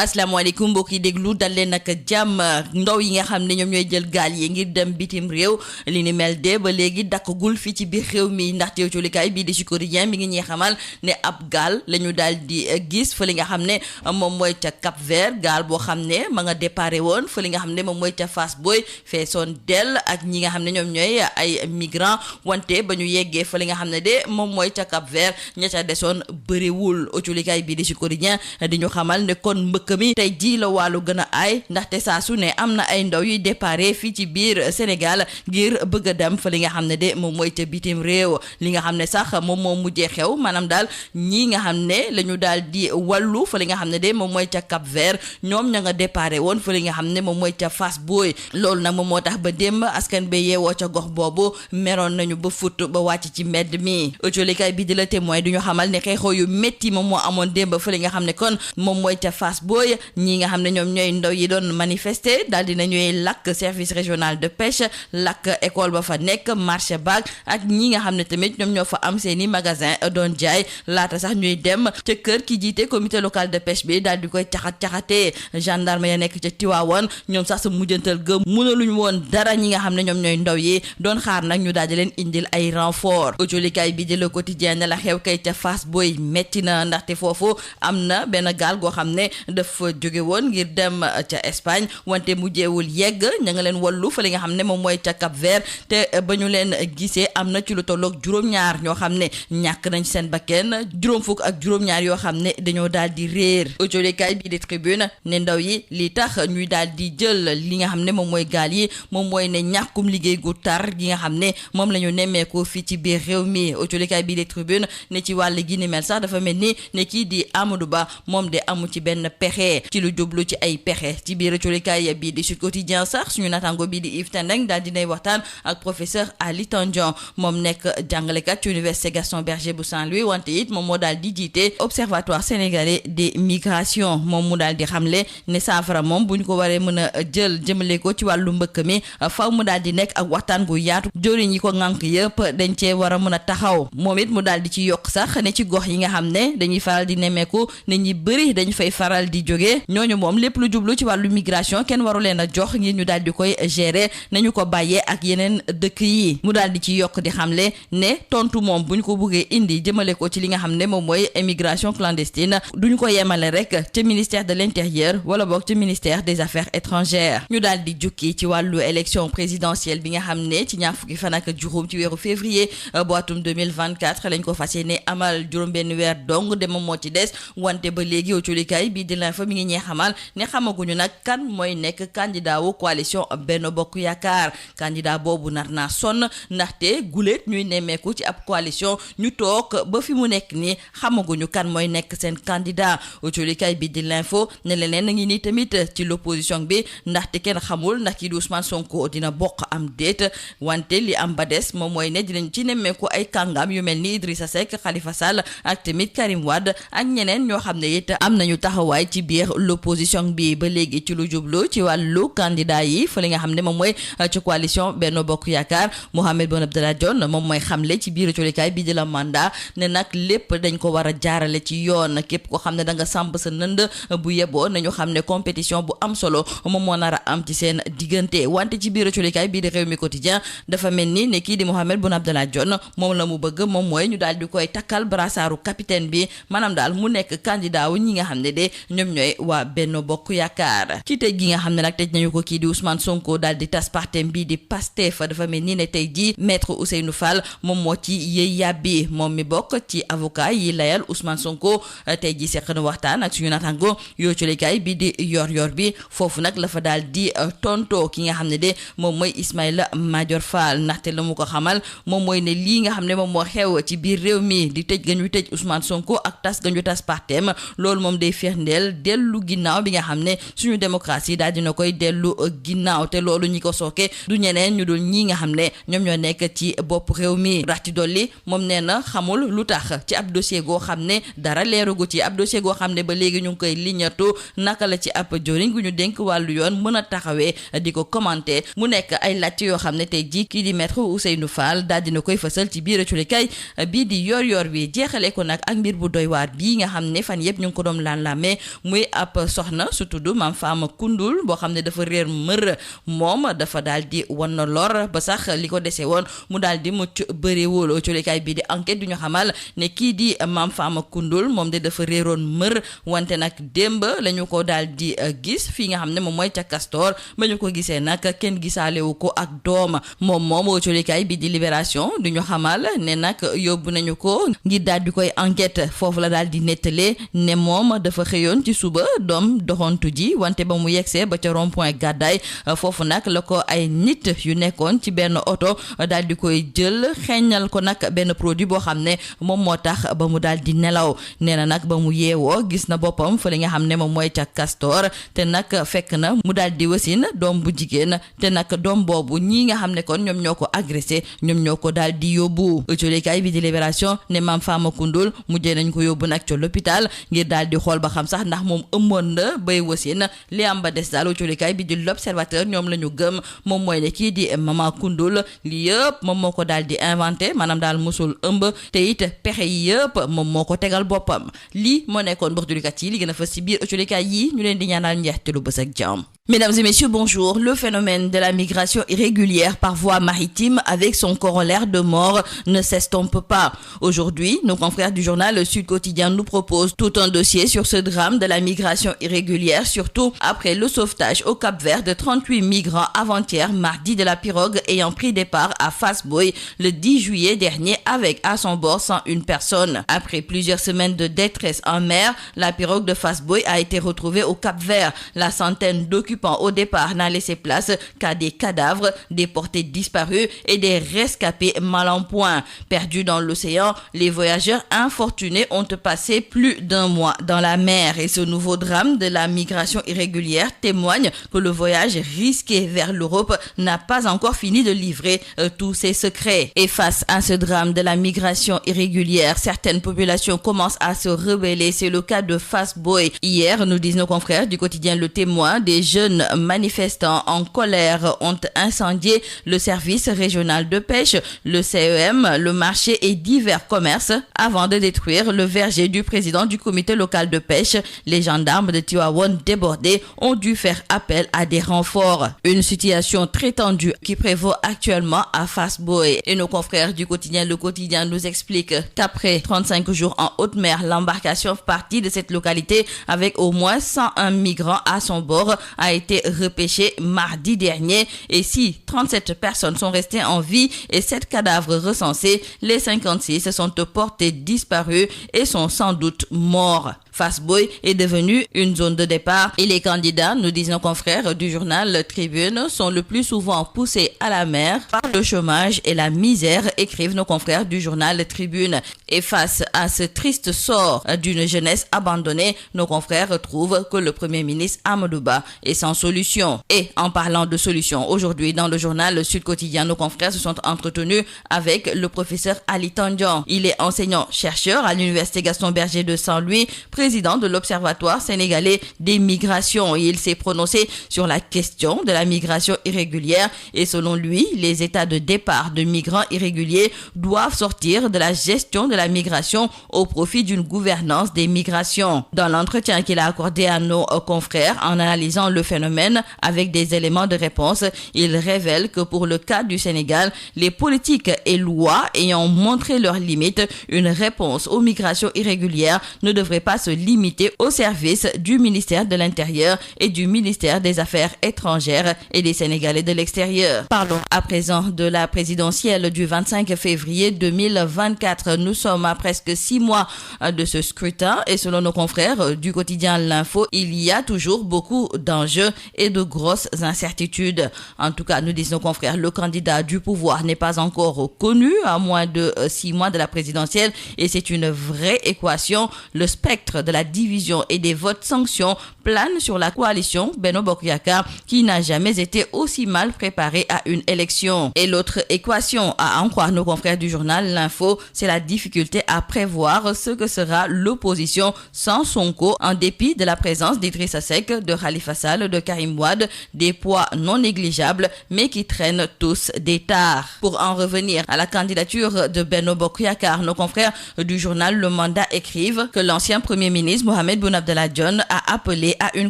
asalaamaaleykum mbokk yi déglu dal leen nag jàmm ndaw yi nga xam ne ñoom ñooy jël gaal yi ngir dem bitim réew li ni mel de ba léegi dakkagul fii ci biir réew mi ndaxte colikaay bii di Sud Quotidien mi ngi ñuy xamal ne ab gaal la ñu daal di gis fa li nga xam ne moom mooy ca Cap Vert gaal boo xam ne ma nga déparé woon fa li nga xam ne moom mooy ca Fass Boye feesoon dell ak ñi nga xam ne ñoom ñooy ay migrants wante ba ñu yeggee fa li nga xam ne de moom mooy ca Cap Vert ña ca desoon bëriwul colikaay bii di Sud Quotidien di ñu xamal ne kon mbëkk mi tey jii la wàllu gën a aay ndaxte saa su ne am na ay ndaw yuy déparé fii ci biir Sénégal ngir bëgg a dem fa li nga xam ne de moom mooy ca bitim réew li nga xam ne sax moom moo mujjee xew maanaam daal ñii nga xam ne la ñu daal di wàllu fa li nga xam ne de moom mooy ca Cap Vert ñoom ña nga déparé woon fa li nga xam ne moom mooy ca Fass Boye loolu nag moom moo tax ba démb askan ba yeewoo ca gox boobu meroon nañu ba fut ba wàcc ci mbedd mi autolikaay bi di la témoin du ñu xamal ne xeexoo yu métti moom moo amoon démb fa li nga xam ne kon moom mooy ca Fass Boye ñi nga xam ne ñoom ñooy ndaw yi doon manifester daal dina ñuy lakk service régional de pêche lakk école ba fa nekk marché baag ak ñi nga xam ne tamit ñoom ñoo fa am seeni magasin doon jaay laata sax ñuy dem ca kër ki jiite comité local de pêche bi daal di koy caxatee gendarme ya nekk ca Tivaouane ñoom sax sa mujjantal gëm mënaluñu woon dara ñi nga xam ne ñoom ñooy ndaw yi doon xaar nag ñu daal di leen indil ay renfort autolikaay bi di Le Quotidien ne la xew kay ca Fass Boye metti na ndaxte foofu am na benn gaal goo xam ne dafa jóge woon ngir dem ca Espagne wante mujjeewul yegg ña nga leen wallu fa li nga xam ne moom mooy ca Cap Vert te ba ñu leen gisee am na ci lu tolloog juróom-ñaar ñoo xam ne ñàkk nañ seen bakken juróom fukk ak juróom-ñaar yoo xam ne dañoo daal di réer autolikaay bi di Tribune ne ndaw yi li tax ñuy daal di jël li nga xam ne moom mooy gaal yi moom mooy ne ñàkkum liggéey gu tar gi nga xam ne moom la ñu nemmeeku fii ci biir réew mi autolikaay bi di Tribune ne ci wàll gi ni mel sax dafa mel ni ne kii di Amadou Ba moom de amu ci benn pexe ci lu jublu ci ay pexe ci biir colikaay bii di Sud Quotidien sax suñu natango bii di Yves Tendeng daal dinay waxtaan ak professeur Ali Tandian moom nekk jàngalekat ci université Gaston Berger bu Saint-Louis wante it moom moo daal di jiite observatoire sénégalais des migrations moom mu daal di xamle ne saafara moom bu ñu ko waree mën a jël jëmale ko ci wàllu mbëkk mi faw mu daal di nekk ak waxtaan gu yaatu joriñ yi ko ŋànk yëpp dañ cee war a mën a taxaw moom it mu daal di ci yokk sax ne ci gox yi nga xam ne dañuy faral di nemmeeku ne ñi bëri dañ fay faral di jóge ñooñu moom lépp lu jublu ci wàllu migration kenn waru leen a jox ngir ñu daal di koy gérer nañu ko bàyyee ak yeneen dëkk yi mu daal di ci yokk di xamle ne tontu moom bu ñu ko buggee indi jëmale ko ci li nga xam ne moom mooy immigration clandestine duñu ko yemale rek ca ministère de l'intérieur wala boog ca ministère des affaires étrangères ñu daal di jukki ci wàllu élection présidentielle bi nga xam ne ci ñaar fukki fan ak juróom ci weeru février bu atum 2024 lañ ko fas yéene amal juróom-benn weer dong de moom moo ci des wante ba léegi autolikaay bi di l'info mi ngi ñee xamal ne xamaguñu nag kan mooy nekk candidat wu coalition Benno Bokk Yaakaar candidat boobu nar naa sonn ndaxte guléet ñuy nemmeeku ci ab coalition ñu toog ba fi mu nekk nii xamaguñu kan mooy nekk seen candidat autolikaay bi di l'info ne leneen a ngi nii tamit ci l'opposition bi ndaxte kenn xamul ndax kii di Ousmane Sonko dina bokk am déet wante li am ba des moom mooy ne dinañ ci nemmeeku ay kàngam yu mel ni Idrissa Seck Khalifa Sall ak tamit Karim Wade ak ñeneen ñoo xam ne it am nañu taxawaay ci biir l'opposition bi ba léegi ci lu jublu ci wàllu candidat yi fa li nga xam ne moom mooy ci coalition Benno Bokk Yaakaar Mohamed Boun Abdallah Dionne moom mooy xamle ci biir colikaay bi di la mandat ne nag lépp dañ ko war a jaarale ci yoon képp ko xam ne da nga samp sa nënd bu yeboo nañu xam ne compétition bu am solo moom moo nar a am ci seen diggante wante ci biir colikaay bii di Rewmi Quotidien dafa mel ni ne kii di Mohamed Boun Abdallah Dionne moom la mu bëgg moom mooy ñu daal di koy takkal brassaaru capitaine bi maanaam daal mu nekk candidat wu ñi nga xam ne de ñoom ñooy waa Benno Bokk Yaakaar ci tëj gi nga xam ne nag tëj nañu ko kii di Ousmane Sonko daal di tas partem bii di Pastef dafa mel ni ne tey jii maître Ousseynou Fall moom moo ci yëy yàbbi moom mi bokk ci avocat yi layal Ousmane Sonko tey jii seq na waxtaan ak suñu natango yoo colikaay bi di yor bi foofu nag la fa daal di tonto ki nga xam ne de moom mooy Ismaïla Madior Fall ndaxte la mu ko xamal moom mooy ne lii nga xam ne moom moo xew ci biir réew mi di tëj ga ñu tëj Ousmane Sonko ak tas ga ñu tas partem loolu moom day firndeel dellu ginnaaw bi nga xam ne suñu démocratie daal dina koy dellu ginnaaw te loolu ñi ko sooke du ñeneen ñu dul ñi nga xam ne ñoom ñoo nekk ci bopp réew mi rax ci dolli moom nee na xamul lu tax ci ab dossier goo xam ne dara leerugu ci ab dossier goo xam ne ba léegi ñu ngi koy liñatu naka la ci ab joriñ gu ñu dénk wàllu yoon mën a taxawee di ko commenter mu nekk ay laajte yoo xam ne tey jii kii di maître Ousseynou Fall daal dina koy fësal ci biir culikaay bii di yor bi jeexale ko nag ak mbir bu doy waar bii nga xam ne fan yëpp ñu ngi ko doon laan-laamee muy ab soxna su tudd Mame Fama Koundoul boo xam ne dafa réer mër moom dafa daal di wan na lor ba sax li ko dese woon mu daal di mucc bëriwul colikaay bi di enquête du ñu xamal ne kii di Mame Fama Koundoul moom de dafa réeroon mër wante nag démb la ñu ko daal di gis fii nga xam ne moom mooy ca Castor ba ñu ko gisee nag kenn gisaalewu ko ak doom moom colikaay bi di Libération du ñu xamal ne nag yóbbu nañu ko ngir daal di koy enquête foofu la daal di nettalee ne moom dafa xëyoon ci suba doom doxantu ji wante ba mu yegsee ba ca rond-point Gàddaay foofu nag la ko ay nit yu nekkoon ci benn oto daal di koy jël xeeñal ko nag benn produit boo xam ne moom moo tax ba mu daal di nelaw nee na nag ba mu yeewoo gis na boppam fa li nga xam ne moom mooy ca Castor te nag fekk na mu daal di wasin doom bu jigéen te nag doom boobu ñii nga xam ne kon ñoom ñoo ko agressé ñoom ñoo ko daal di yóbbu colikaay bi di Libération ne Mame Fama Koundoul mujjee nañ ko yóbbu nag ca l'hôpital ngir daal di xool ba xam sax ndax moom ëmmoon na bay wasin li am ba des daal colikaay bi di L'Observateur ñoom la ñu gëm moom mooy ne kii di Mama Koundoul li yëpp moom moo ko daal di inventé maanaam daal musul ëmb te it pexe yi yëpp moom moo ko tegal boppam lii moo nekkoon mbokk julikat yi li gën a fës ci biir colikaay yi ñu leen di ñaanal njeexte lu bës ak jàmm. Mesdames et messieurs, bonjour. Le phénomène de la migration irrégulière par voie maritime avec son corollaire de mort ne s'estompe pas. Aujourd'hui, nos confrères du journal Sud Quotidien nous proposent tout un dossier sur ce drame de la migration irrégulière, surtout après le sauvetage au Cap-Vert de 38 migrants avant-hier mardi de la pirogue ayant pris départ à Fass Boye le 10 juillet dernier avec à son bord 101 personnes. Après plusieurs semaines de détresse en mer, la pirogue de Fass Boye a été retrouvée au Cap-Vert. La centaine d'occupants au départ n'a laissé place qu'à des cadavres, des portés disparus et des rescapés mal en point. Perdus dans l'océan, les voyageurs infortunés ont passé plus d'1 mois dans la mer et ce nouveau drame de la migration irrégulière témoigne que le voyage risqué vers l'Europe n'a pas encore fini de livrer tous ses secrets. Et face à ce drame de la migration irrégulière, certaines populations commencent à se rebeller. C'est le cas de Fass Boye. Hier, nous disent nos confrères du quotidien Le Témoin, des jeunes manifestants en colère ont incendié le service régional de pêche, le CEM, le marché et divers commerces avant de détruire le verger du président du comité local de pêche. Les gendarmes de Tivaouane débordés ont dû faire appel à des renforts. Une situation très tendue qui prévaut actuellement à Fass Boye. Et nos confrères du quotidien Le Quotidien nous expliquent qu'après 35 jours en haute mer, l'embarcation partie de cette localité avec au moins 101 migrants à son bord a été repêché mardi dernier et si 37 personnes sont restées en vie et 7 cadavres recensés, les 56 sont portés disparus et sont sans doute morts. Fass Boye est devenu une zone de départ et les candidats, nous disent nos confrères du journal Tribune, sont le plus souvent poussés à la mer par le chômage et la misère, écrivent nos confrères du journal Tribune. Et face à ce triste sort d'une jeunesse abandonnée, nos confrères trouvent que le Premier ministre Amadou Ba est sans solution. Et en parlant de solution, aujourd'hui dans le journal Sud Quotidien, nos confrères se sont entretenus avec le professeur Ali Tandian. Il est enseignant-chercheur à l'université Gaston Berger de Saint-Louis, président de l'Observatoire sénégalais des migrations. Il s'est prononcé sur la question de la migration irrégulière et selon lui, les états de départ de migrants irréguliers doivent sortir de la gestion de la migration au profit d'une gouvernance des migrations. Dans l'entretien qu'il a accordé à nos confrères en analysant le phénomène avec des éléments de réponse, il révèle que pour le cas du Sénégal, les politiques et lois ayant montré leurs limites, une réponse aux migrations irrégulières ne devrait pas se limiter au service du ministère de l'Intérieur et du ministère des Affaires étrangères et des Sénégalais de l'extérieur. Parlons à présent de la présidentielle du 25 février 2024. Nous sommes à presque 6 mois de ce scrutin et selon nos confrères du quotidien L'Info, il y a toujours beaucoup d'enjeux et de grosses incertitudes. En tout cas, nous disent nos confrères, le candidat du pouvoir n'est pas encore connu à moins de 6 mois de la présidentielle et c'est une vraie équation. Le spectre de la division et des votes sanctions plane sur la coalition Benno Bokk Yakaar qui n'a jamais été aussi mal préparée à une élection. Et l'autre équation, à en croire nos confrères du journal L'Info, c'est la difficulté à prévoir ce que sera l'opposition sans Sonko en dépit de la présence d'Idrissa Seck, de Khalifa Sall, de Karim Wade, des poids non négligeables mais qui traînent tous des tares. Pour en revenir à la candidature de Benno Bokk Yakaar, nos confrères du journal Le Mandat écrivent que l'ancien premier ministre Mohamed Boun Abdallah Dionne a appelé à une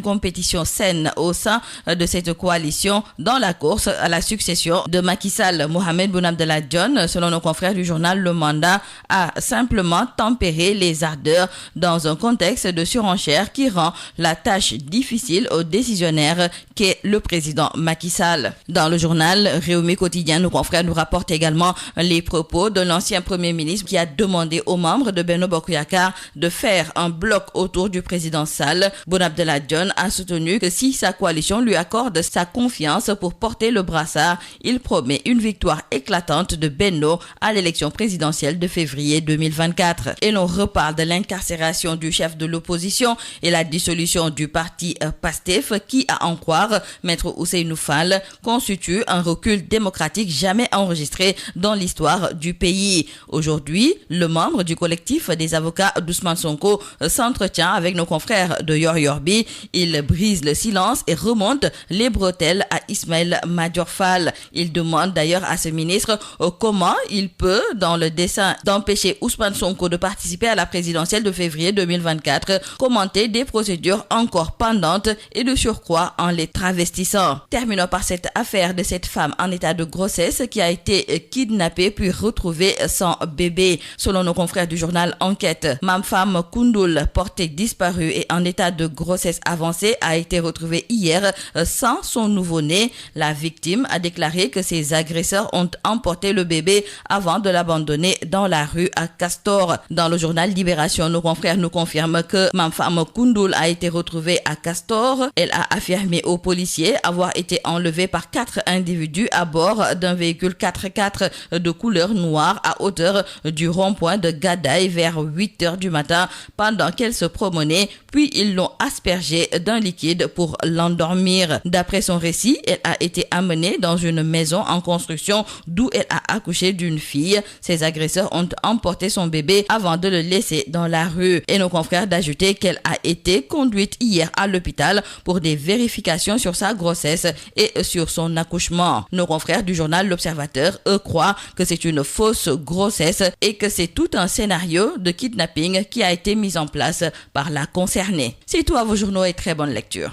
compétition saine au sein de cette coalition dans la course à la succession de Macky Sall. Mohamed Boun Abdallah Dionne, selon nos confrères du journal Le Mandat, a simplement tempéré les ardeurs dans un contexte de surenchère qui rend la tâche difficile au décisionnaire qu'est le président Macky Sall. Dans le journal Rewmi Quotidien, nos confrères nous rapportent également les propos de l'ancien premier ministre qui a demandé aux membres de Benno Bokk Yakaar de faire un bloc autour du président Sall. Boun Abdallah Dionne a soutenu que si sa coalition lui accorde sa confiance pour porter le brassard, il promet une victoire éclatante de Benno à l'élection présidentielle de février 2024. Et l'on reparle de l'incarcération du chef de l'opposition et la dissolution du parti PASTEF qui, à en croire Maître Ousseynou Fall, constitue un recul démocratique jamais enregistré dans l'histoire du pays. Aujourd'hui, le membre du collectif des avocats d'Ousmane Sonko s'entretient avec nos confrères de Yoor Yoorbi. Il brise le silence et remonte les bretelles à Ismaïla Madior Fall. Il demande d'ailleurs à ce ministre comment il peut, dans le dessein d'empêcher Ousmane Sonko de participer à la présidentielle de février 2024, commenter des procédures encore pendantes et de surcroît en les travestissant. Terminons par cette affaire de cette femme en état de grossesse qui a été kidnappée puis retrouvée sans bébé. Selon nos confrères du journal Enquête, Mame Fam Koundoul, portée disparue et en état de grossesse avancée, a été retrouvée hier sans son nouveau-né. La victime a déclaré que ses agresseurs ont emporté le bébé avant de l'abandonner dans la rue à Castor. Dans le journal Libération, nos confrères nous confirment que Mame Fam Koundoul a été retrouvée à Castor. Elle a affirmé aux policiers avoir été enlevée par 4 individus à bord d'un véhicule 4x4 de couleur noire à hauteur du rond-point de Gadaye vers 8h du matin pendant qu'elle se promenait, puis ils l'ont aspergée d'un liquide pour l'endormir. D'après son récit, elle a été amenée dans une maison en construction d'où elle a accouché d'une fille. Ses agresseurs ont emporté son bébé avant de le laisser dans la rue. Et nos confrères d'ajouter qu'elle a été conduite hier à l'hôpital pour des vérifications sur sa grossesse et sur son accouchement. Nos confrères du journal L'Observateur, eux, croient que c'est une fausse grossesse et que c'est tout un scénario de kidnapping qui a été mis en place par la concernée. C'est tout à vos journaux et très bonne lecture.